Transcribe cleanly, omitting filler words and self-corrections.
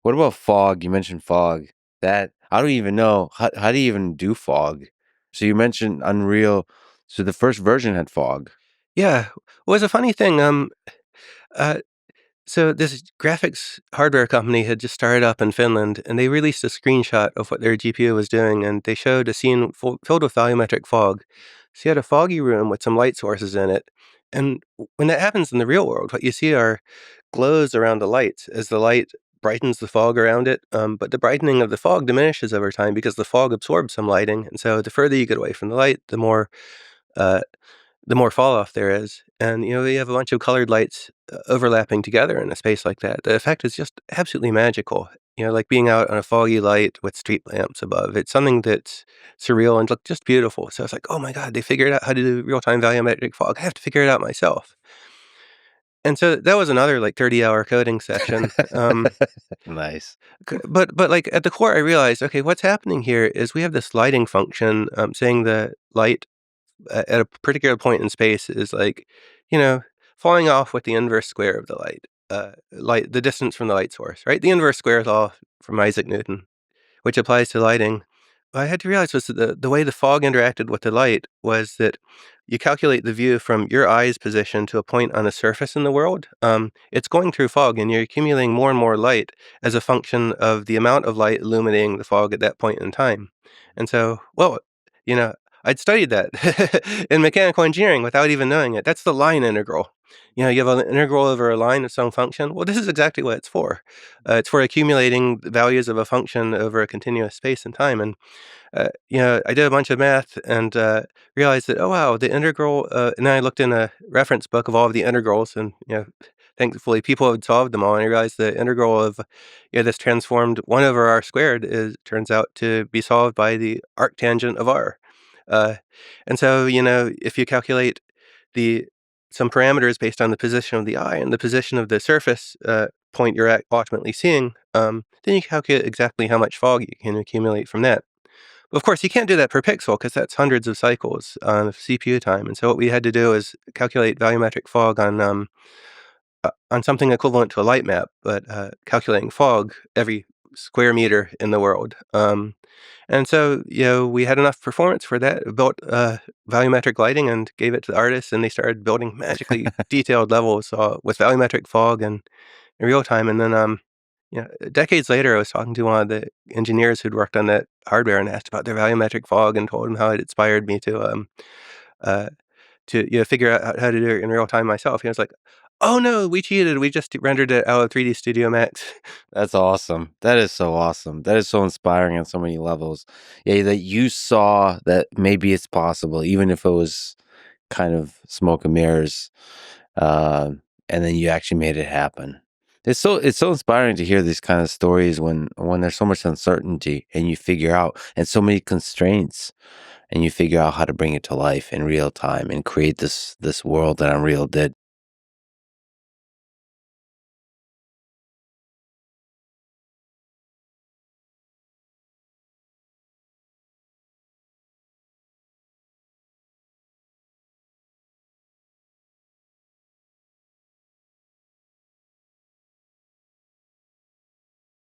What about fog? You mentioned fog. That I don't even know. How do you even do fog? So you mentioned Unreal. So the first version had fog. Yeah, it was a funny thing. Uh, so this graphics hardware company had just started up in Finland, and they released a screenshot of what their GPU was doing, and they showed a scene filled with volumetric fog. So you had a foggy room with some light sources in it, and when that happens in the real world, what you see are glows around the lights as the light brightens the fog around it. But the brightening of the fog diminishes over time because the fog absorbs some lighting, and so the further you get away from the light, uh, the more fall off there is. And, you have a bunch of colored lights overlapping together in a space like that. The effect is just absolutely magical. Like being out on a foggy light with street lamps above. It's something that's surreal and looked just beautiful. So it's like, oh my God, they figured out how to do real time volumetric fog. I have to figure it out myself. And so that was another like 30-hour coding session. Nice. But like at the core, I realized, okay, what's happening here is we have this lighting function saying the light at a particular point in space is like, you know, falling off with the inverse square of the the distance from the light source, right? The inverse square law from Isaac Newton, which applies to lighting. What I had to realize was that the way the fog interacted with the light was that you calculate the view from your eye's position to a point on a surface in the world. It's going through fog, and you're accumulating more and more light as a function of the amount of light illuminating the fog at that point in time. And so, well, you know, I'd studied that in mechanical engineering without even knowing it. That's the line integral. You have an integral over a line of some function. Well, this is exactly what it's for. It's for accumulating the values of a function over a continuous space and time. And I did a bunch of math and realized that, oh wow, the integral. And then I looked in a reference book of all of the integrals, and thankfully people had solved them all. And I realized the integral of this transformed 1/r² is turns out to be solved by the arctangent of r. Uh, and so if you calculate the some parameters based on the position of the eye and the position of the surface point you're ultimately seeing, then you calculate exactly how much fog you can accumulate from that. Of course, you can't do that per pixel because that's hundreds of cycles of CPU time. And so what we had to do is calculate volumetric fog on something equivalent to a light map, but calculating fog every square meter in the world. And so, we had enough performance for that. We built volumetric lighting and gave it to the artists, and they started building magically detailed levels with volumetric fog and in real time. And then, decades later, I was talking to one of the engineers who'd worked on that hardware and asked about their volumetric fog and told him how it inspired me uh, to figure out how to do it in real time myself. He was like, "Oh no, we cheated. We just rendered it out of 3D Studio Max." That's awesome. That is so awesome. That is so inspiring on so many levels. Yeah, that you saw that maybe it's possible, even if it was kind of smoke and mirrors, uh, and then you actually made it happen. It's so inspiring to hear these kind of stories when there's so much uncertainty and you figure out and so many constraints and you figure out how to bring it to life in real time and create this world that Unreal did.